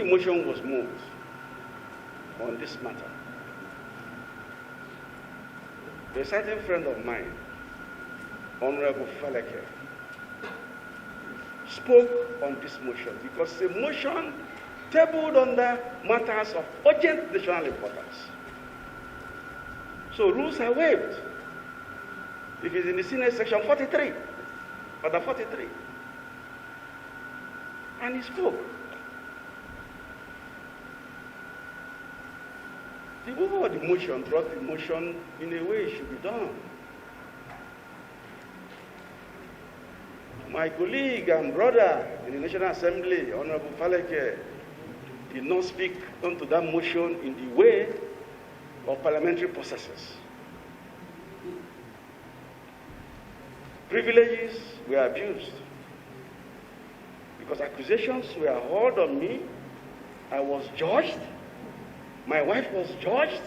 the motion was moved on this matter, a certain friend of mine, Honorable Faleke, spoke on this motion because the motion tabled under matters of urgent national importance. So rules are waived. If it's in the Senate section 43, order 43. And he spoke. The mover of the motion brought the motion in a way it should be done. My colleague and brother in the National Assembly, Honorable Faleke, did not speak onto that motion in the way of parliamentary processes. Privileges were abused because accusations were hurled on me. I was judged. My wife was judged.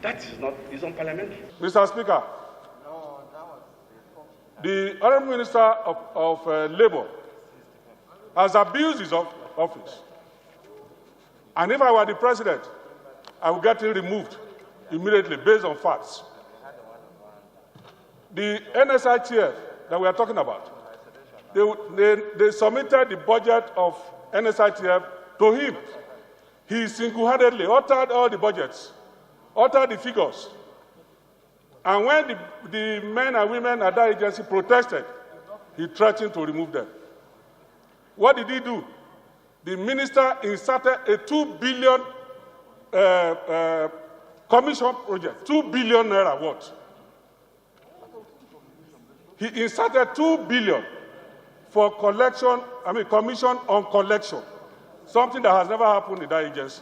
That is unparliamentary. Mr. Speaker, the Honourable Minister of Labour has abused his office. And if I were the President, I would get him removed immediately based on facts. The NSITF that we are talking about, they submitted the budget of NSITF to him. He single-handedly altered all the budgets, altered the figures. And when the men and women at that agency protested, he threatened to remove them. What did he do? The minister inserted a 2 billion commission project, 2 billion naira worth. He inserted 2 billion for commission on collection, something that has never happened in that agency.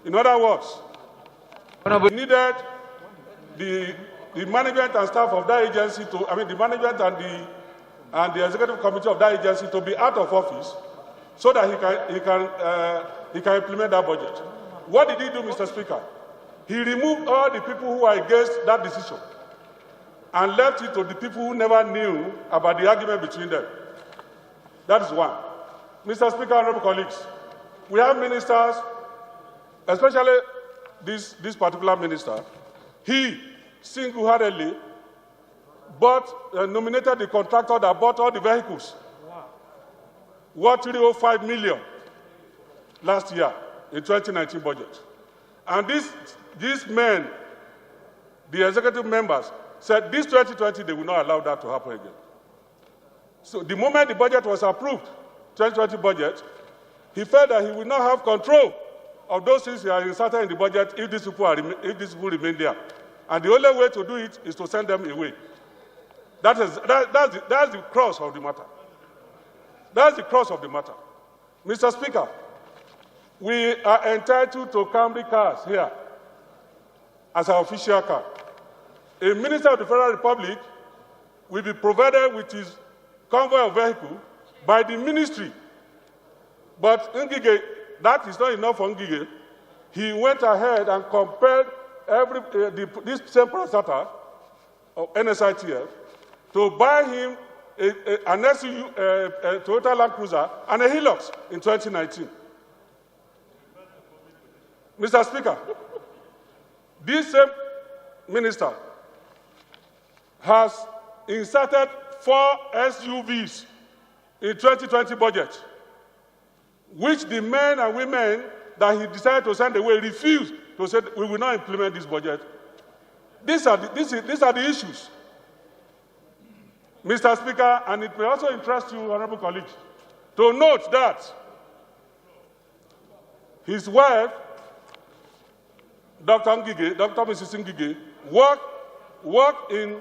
In other words, we needed the management and staff of that agency the management and the executive committee of that agency to be out of office so that he can implement that budget. What did he do, Mr. Speaker? He removed all the people who are against that decision and left it to the people who never knew about the argument between them. That is one. Mr. Speaker, honorable colleagues, we have ministers, especially this particular minister. He single-handedly nominated the contractor that bought all the vehicles. Worth 305 million last year in 2019 budget. And these men, the executive members, said this 2020 they will not allow that to happen again. So the moment the budget was approved, 2020 budget, he felt that he would not have control of those things he had inserted in the budget if these people remain there. And the only way to do it is to send them away. That's the crux of the matter. That's the crux of the matter. Mr. Speaker, we are entitled to Camry cars here as our official car. A minister of the Federal Republic will be provided with his convoy of vehicle by the ministry. But Ngige, that is not enough for Ngige. He went ahead and compelled this same parastatal of NSITF to buy him an SUV, a Toyota Land Cruiser, and a Hilux in 2019. Mr. Speaker, this same minister has inserted 4 SUVs in 2020 budget, which the men and women that he decided to send away refused to say we will not implement this budget. These are the issues. Mr. Speaker, and it may also interest you, honorable colleagues, to note that his wife, Dr. Mrs. Ngige, worked in,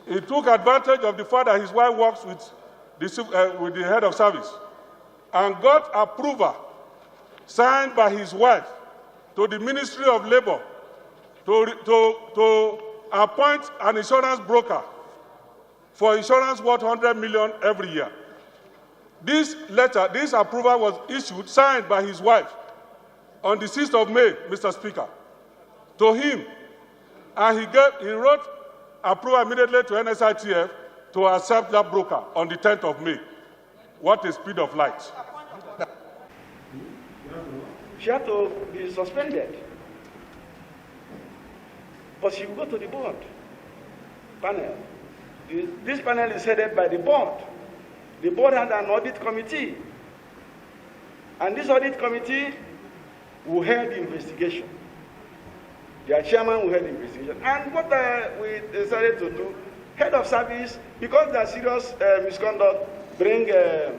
he took advantage of the fact that his wife works with the head of service and got approval signed by his wife to the Ministry of Labour to appoint an insurance broker for insurance worth 100 million every year. This approval was issued, signed by his wife on the 6th of May, Mr. Speaker, to him. And he wrote approval immediately to NSITF to accept that broker on the 10th of May. What is speed of light? She had to be suspended. But she will go to the board panel. This panel is headed by the board. The board had an audit committee. And this audit committee will head the investigation. Their chairman will head the investigation. And what we decided to do, head of service, because there are serious misconduct, bring a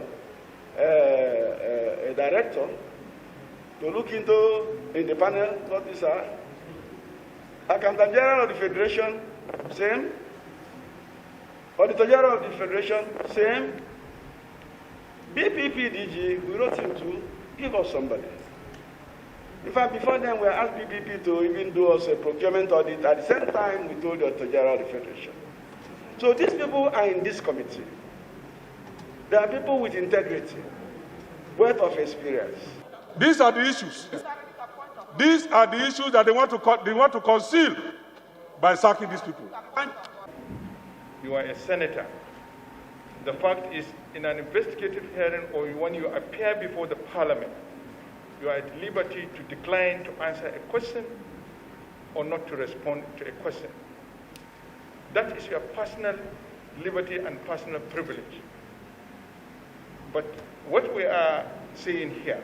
director to look into in the panel what these are. Accountant General of the Federation, same. Auditor General of the Federation, same. BPPDG, we wrote him to give us somebody. In fact, before then, we asked BPP to even do us a procurement audit. At the same time, we told the Auditor General of the Federation. So these people are in this committee. They are people with integrity, wealth of experience. These are the issues. These are the issues that they want to conceal by sacking these people. You are a senator. The fact is, in an investigative hearing or when you appear before the parliament, you are at liberty to decline to answer a question or not to respond to a question. That is your personal liberty and personal privilege. But what we are saying here,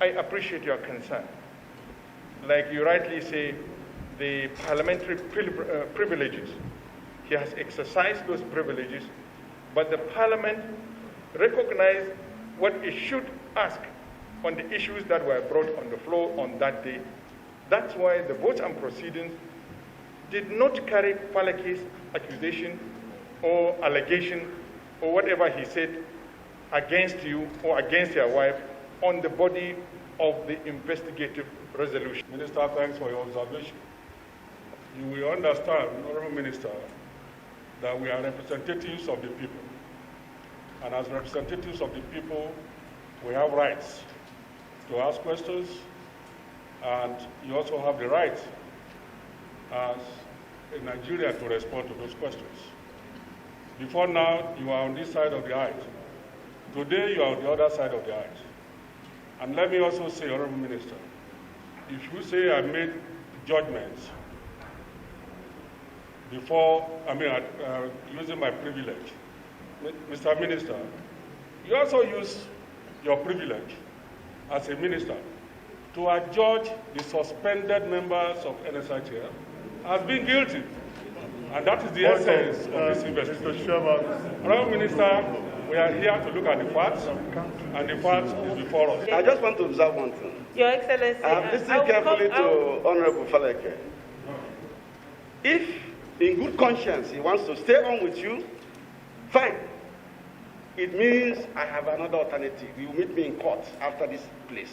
I appreciate your concern. Like you rightly say, the parliamentary privileges. He has exercised those privileges, but the parliament recognized what it should ask on the issues that were brought on the floor on that day. That's why the votes and proceedings did not carry fallacious accusation or allegation or whatever he said against you or against your wife on the body of the investigative resolution. Minister, thanks for your observation. You will understand, Honorable Minister, that we are representatives of the people. And as representatives of the people, we have rights to ask questions, and you also have the right as a Nigerian to respond to those questions. Before now, you are on this side of the aisle. Today, you are on the other side of the aisle. And let me also say, Honorable Minister, if you say I made judgments before, using my privilege, Mr. Minister, you also use your privilege as a minister to adjudge the suspended members of NSITF as being guilty. And that is the essence of this investigation. Honorable Minister, we are here to look at the facts, and the facts is before us. I just want to observe one thing. Your Excellency, I've listened carefully to Honorable Faleke. If, in good conscience, he wants to stay on with you, fine. It means I have another alternative. You meet me in court after this place.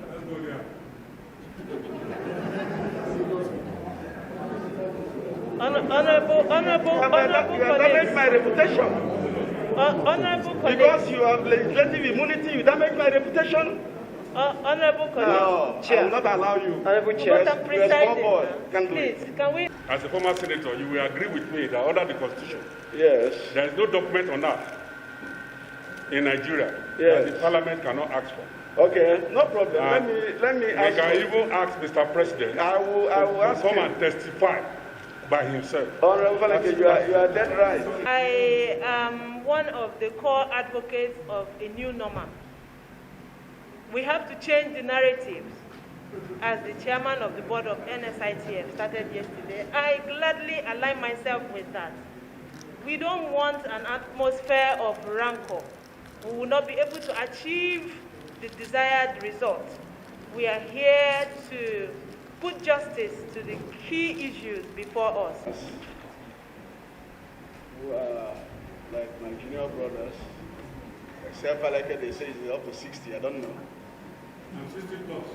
Let's go there. Honorable damaged my reputation. Honorable colleagues. Because you have legislative immunity, you damage my reputation. Honorable colleagues. No, I will not allow you. Honorable Chair. But I'm presiding. Please, can we? As a former senator, you will agree with me that under the Constitution, yes, there is no document on earth in Nigeria yes, that the Parliament cannot ask for. Okay, no problem. Let me ask. You can even ask Mr. President I will ask come him. and testify by himself. Honorable Faleke, you are dead right. I am one of the core advocates of a new normal. We have to change the narratives. As the chairman of the board of NSITF started yesterday, I gladly align myself with that. We don't want an atmosphere of rancor. We will not be able to achieve the desired result. We are here to put justice to the key issues before us. Who are like my junior brothers, except like they say it's up to 60, I don't know. I'm 60 plus.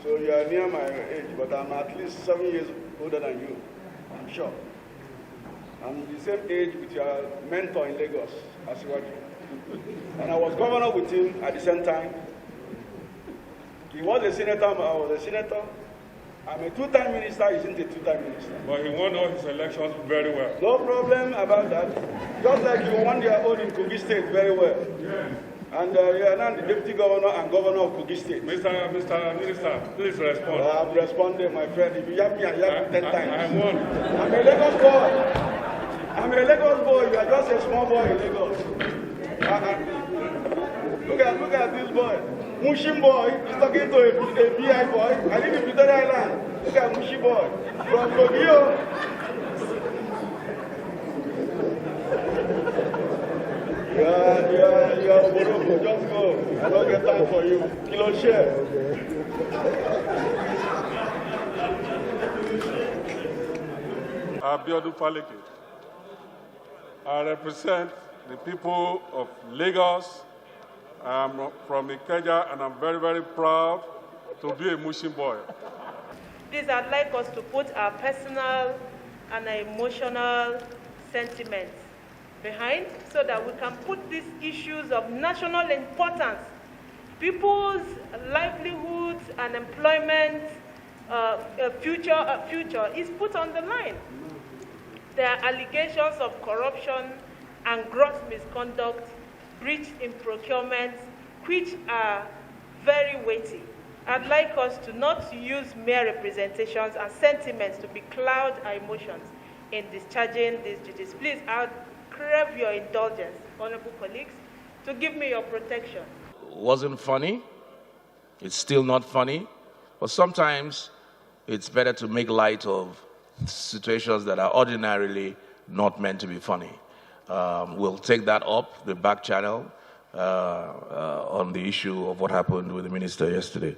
So you are near my age, but I'm at least 7 years older than you, I'm sure. I'm the same age with your mentor in Lagos, Asiwaju. And I was governor with him at the same time. He was a senator, I was a senator. I'm a two-time minister, isn't a two-time minister. But he won all his elections very well. No problem about that. Just like you won your own in Kogi State very well. Yes. And you are now the deputy governor and governor of Kogi State. Mr. Minister, please respond. I'm responding, my friend. If you yap me, I yap 10 times. I won. I'm a Lagos boy. I'm a Lagos boy. You are just a small boy in Lagos. Look at this boy. Mushin boy is talking to a BI boy. I live in Victoria Island. Look at Mushin boy. From Kogio. Yeah, Produc, just go. I don't get time for you. Kilo share. Abiodun Faleke. I represent the people of Lagos. I'm from Ikeja, and I'm very, very proud to be a Mushin boy. Please, I'd like us to put our personal and our emotional sentiments behind so that we can put these issues of national importance, people's livelihoods and employment, future is put on the line. There are allegations of corruption and gross misconduct, breach in procurement, which are very weighty. I'd like us to not use mere representations and sentiments to becloud our emotions in discharging these duties. Please, I'll crave your indulgence, honorable colleagues, to give me your protection. Wasn't funny. It's still not funny. But sometimes it's better to make light of situations that are ordinarily not meant to be funny. We'll take that up the back channel on the issue of what happened with the minister yesterday.